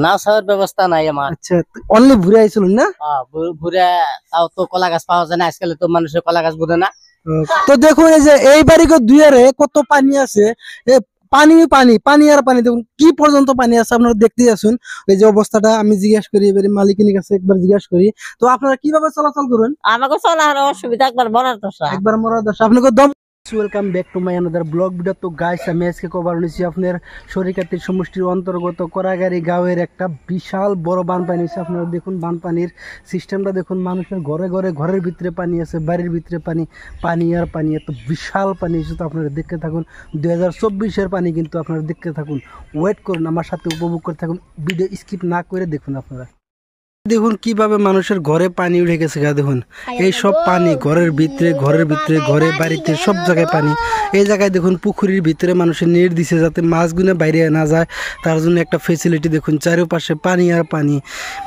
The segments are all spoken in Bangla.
নাও ছাওয়ার ব্যবস্থা নাই আমার। আচ্ছা, অনলি ঘুরে আইছিল না? ঘুরে তাও তো কলা গাছ পাওয়া যায় না, আজকাল তো মানুষের কলা গাছ বোঝে না। তো দেখুন এই যে এই বাড়িকে দুয়ারে কত পানি আছে, পানি পানি পানি আর পানি, দেখুন কি পর্যন্ত পানি আছে আপনারা দেখতেই আসুন। এই যে অবস্থাটা আমি জিজ্ঞেস করি এবারে মালিকিনীর কাছে, একবার জিজ্ঞেস করি তো আপনারা কিভাবে চলাচল করুন? আমাকে চলার অসুবিধা একবার মরার দশা। একবার মরার দশা। আপনাকে দম। Welcome back to my another blog video. তো গাইস আমি আজকে কভার নিয়েছি আপনার শরীকাতির সমষ্টির অন্তর্গত করাগাড়ি গাঁয়ের একটা বিশাল বড় বানপানি হয়েছে। আপনারা দেখুন বানপানির সিস্টেমটা দেখুন, মানুষের ঘরে ঘরে ঘরের ভিতরে পানি আছে, বাড়ির ভিতরে পানি, পানি আর পানি, এত বিশাল পানি হয়েছে। তো আপনারা দেখতে থাকুন 2024-এর পানি, কিন্তু আপনারা দেখতে থাকুন, ওয়েট করুন, আমার সাথে উপভোগ করতে থাকুন, ভিডিও স্কিপ না করে দেখুন। আপনারা দেখুন কিভাবে মানুষের ঘরে পানি উঠে গেছে। দেখুন এই সব পানি ঘরের ভিতরে ঘরে বাড়িতে সব জায়গায় পানি। এই জায়গায় দেখুন পুকুরের ভিতরে মানুষের নেট দিছে যাতে মাছগুলো বাইরে না যায়, তার জন্য একটা ফেসিলিটি। দেখুন চারিপাশে পানি আর পানি,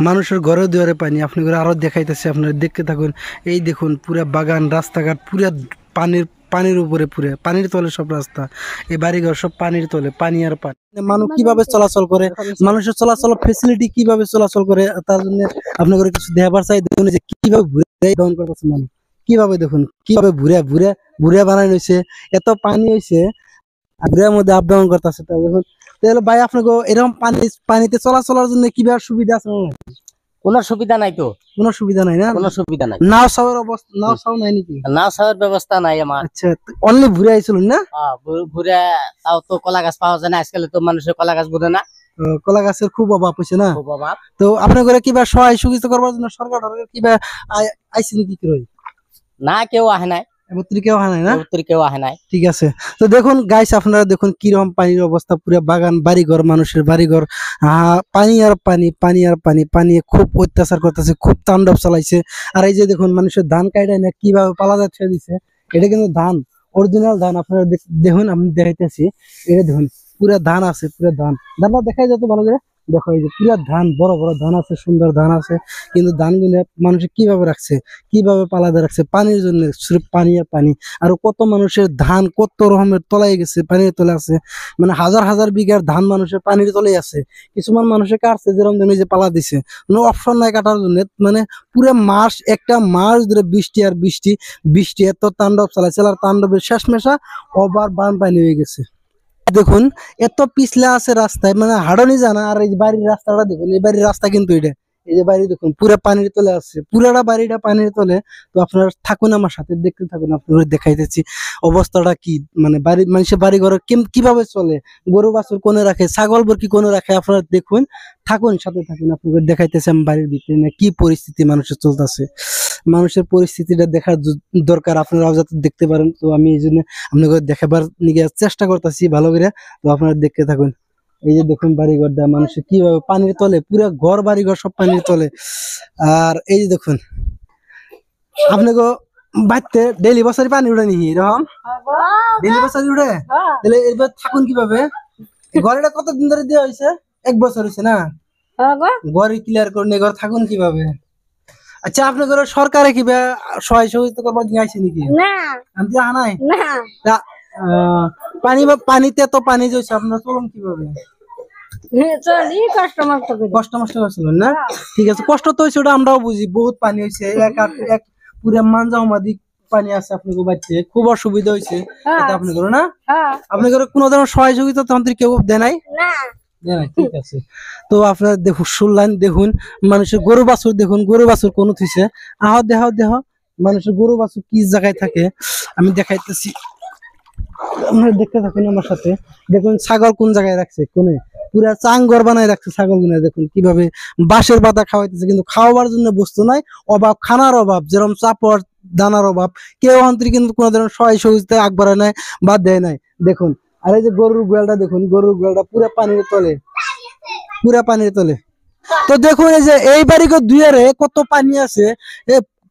মানুষের ঘরে দুয়ারে পানি। আপনি করে আরো দেখাইতেছে, আপনারা দেখতে থাকুন। এই দেখুন পুরা বাগান রাস্তাঘাট পুরা পানির উপরে, পুরে পানির তলে সব রাস্তা, এই বাড়িঘর সব পানির তলে, পানি আর পানি। মানুষ কিভাবে চলাচল করে, মানুষের চলাচল ফেসিলিটি কিভাবে চলাচল করে, তার জন্য আপনাদের কিছু দেখাবার চাই। দেখুন যে কিভাবে ঘুরে দহন করতেছে মানুষ, কিভাবে দেখুন কিভাবে ঘুরে বানানো হয়েছে, এত পানি হয়েছে ঘুরের মধ্যে আপ ডাউন করতেছে। দেখুন তাহলে ভাই আপনাকে এরকম পানিতে চলাচলের জন্য কিভাবে সুবিধা আছে? কোনো সুবিধা নাই তো। কোনো সুবিধা নাই না? কোনো সুবিধা নাই। নাও ছাওয়ার অবস্থা, নাও ছাও নাই নাকি? নাও ছাওয়ার ব্যবস্থা নাই আমার। আচ্ছা, অনলি ঘুরে আইছিল না? ঘুরে তাও তো কলা গাছ পাওয়া যায় না, আজকাল তো মানুষের কলা গাছ বোঝে না। কলা গাছের খুব অভাব হয়েছে না? খুব অভাব। তো আপনার ঘরে কিবা সহায় সুবিধা করবার জন্য সরকার কিবা আইসি নাকি? কি রই না, কেউ আহে নাই, কেউ হয় না? কেউ আহে নাই। ঠিক আছে। তো দেখুন গাইস আপনারা দেখুন কিরকম পানির অবস্থা, পুরো বাগান বাড়িঘর, মানুষের বাড়িঘর, পানি আর পানি, পানি আর পানি, পানি খুব অত্যাচার করতেছে, খুব তাণ্ডব চালাইছে। আর এই যে দেখুন মানুষের ধান কাটায় না কিভাবে পালা যাচ্ছে দিছে, এটা কিন্তু ধান, অরিজিনাল ধান। আপনারা দেখুন, আমি দেখাইতেছি, এটা দেখুন পুরা ধান আছে, পুরা ধানটা দেখাই যত ভালো করে দেখো। এই যে পুরা ধান, বড় বড় ধান আছে, সুন্দর ধান আছে, কিন্তু ধানগুলো মানুষের কিভাবে রাখছে, কিভাবে পালাদা রাখছে, পানির জন্য, সির্ফ পানি আর পানি। আর কত মানুষের ধান কত রকমের তলায় গেছে, পানির তলে আছে, মানে হাজার হাজার বিঘার ধান মানুষের পানির তলে আছে। কিছুমান মানুষের কাটছে, যেরকম যে পালা দিছে, কোনো অপশন নাই কাটার জন্য। মানে পুরো মাস, একটা মাস ধরে বৃষ্টি আর বৃষ্টি, বৃষ্টি এত তাণ্ডব চালাইছে, আর তাণ্ডবের শেষমেশা ওভার বানপানি হয়ে গেছে। দেখুন এত পিছলা আছে রাস্তায়, মানে হাঁটনি জানা। আর এই বাড়ির রাস্তাটা দেখুন, এই বাড়ির রাস্তা কিন্তু এটা, এই যে বাড়ি দেখুন পুরা পানির তলে আছে, পুরাটা বাড়িটা পানির তলে। তো আপনারা থাকুন আমার সাথে, দেখতে থাকুন, আপনারা দেখাইতেছি অবস্থাটা কি। মানে বাড়ির মানুষের বাড়ি ঘর কিভাবে চলে, গরু বাছুর কোনে রাখে, ছাগল বরকি কোনে রাখে, আপনারা দেখুন, থাকুন সাথে থাকুন, আপনাদের দেখাইতেছি আমি বাড়ির ভিতরে না কি পরিস্থিতি মানুষের চলতেছে। মানুষের পরিস্থিতিটা দেখার দরকার, আপনারাও যাতে দেখতে পারেন। তো আমি এই জন্য আপনাদের দেখাবার নিয়ে চেষ্টা করতেছি ভালো করে। তো আপনারা দেখতে থাকুন। এই যে দেখুন বাড়িঘরটা মানুষের কিভাবে পানির তলে, পুরো ঘর বাড়িঘর সব পানির তলে। আর এই যে দেখুন আপনাকে বাড়িতে ডেলি বছরই পানি উঠে নি, এরকম ডেলি বছরই উঠে, তাহলে এবার থাকুন কিভাবে? ঘরটা কতদিন ধরে দেওয়া হয়েছে? 1 বছর হয়েছে না? ঘর ক্লিয়ার করে নিয়ে ঘর থাকুন কিভাবে? আচ্ছা আপনার ঘরে সরকারে কিবা সহায় সহযোগিতা করবার দিয়ে আইছে নাকি? না, পানিতে তো পানি যাচ্ছে, আপনারা চলুন কিভাবে? কষ্ট মষ্ট করছিলেন না? ঠিক আছে, কষ্ট তো হয়েছে, ওটা আমরাও বুঝি, বহুত পানি হয়েছে, এক পুরো মানজামাদি পানি আছে আপনাকে বাড়িতে, খুব অসুবিধা হয়েছে। আপনার ঘরে না, আপনার ঘরে কোনো ধরনের সহযোগিতা তখন কেউ দেয় নাই? ঠিক আছে। তো আপনার দেখুন শুনলেন, দেখুন মানুষের গরু বাছুর, দেখুন গরু বাছুর কোন থইছে, দেহ মানুষের গরু বাছুর কি জায়গায় থাকে আমি দেখাইতেছি, আপনারা দেখতে থাকুন আমার সাথে। দেখুন ছাগল কোন জায়গায় রাখছে, কোনে পুরা চাঙ্গর বানায় রাখছে ছাগল গুলো। দেখুন কিভাবে বাঁশের পাতা খাওয়াইতেছে, কিন্তু খাওয়াবার জন্য বস্তু নাই, অভাব, খানার অভাব, যেরকম চাপড় দানার অভাব। কেউ অন্তরে কিন্তু কোনো ধরনের সহায় সহযোগিতা আগবাড়ায় নাই বা দেয় নাই। দেখুন আর এই যে গরুর গোয়ালটা দেখুন, গরুর গোয়ালটা পুরা পানির তলে, পুরা পানির তলে। তো দেখুন এই যে এই বাড়িকে দুয়ারে কত পানি আছে,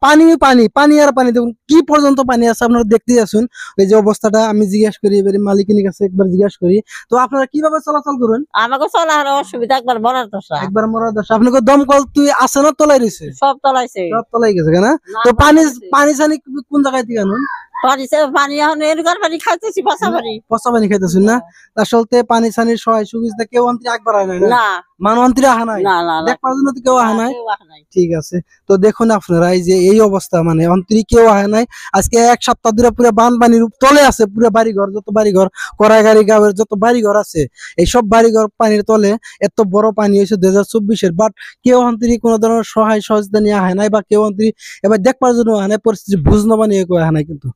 পানি পানি, পানি আর পানি, দেখুন কি পর্যন্ত পানি আছে, আপনারা দেখতেই আসুন। এই যে অবস্থাটা আমি জিজ্ঞেস করি এবারে মালিকিনীর কাছে, একবার জিজ্ঞেস করি তো আপনারা কিভাবে চলাচল করুন? আমাকে চলার অসুবিধা একবার মরার দশা। একবার মরার দশা। আপনাকে দমকল তুই আছে না তলাই রয়েছে? সব তলাইছে, সব তলাই গেছে কেন? তো পানি সানি কোন জায়গায় থেকে আনুন? পানি এখন এরকম পানি খাইতেছি বসা পানি পচা পানি খাইতেছেন না আসলতে পানি সানির সহায় সুবিধা কেউ আন্তরি একবার আয় নাই না না মানবন্ত্রী আহা নাই না না না দেখবার জন্য তো কেউ আহা নাই কেউ আসে নাই। ঠিক আছে তো দেখুন আপনারা এই যে এই অবস্থা মানে অন্তরি কেউ আহে নাই আজকে এক সপ্তাহ ধরে পুরো বানপানির তলে আছে পুরো বাড়িঘর যত বাড়িঘর কড়াইগাড়ি গাঁয়ের যত বাড়িঘর আছে এই সব বাড়িঘর পানির তলে এত বড় পানি হয়েছে 2024-এর বাট কেউ অন্তরি কোনো ধরনের সহায় সহযোগিতা নিয়ে আহে নাই বা কেউ অন্তরি এবার দেখবার জন্য আহে নাই পরিস্থিতি বুঝ না বানিয়ে কেউ আহে নাই কিন্তু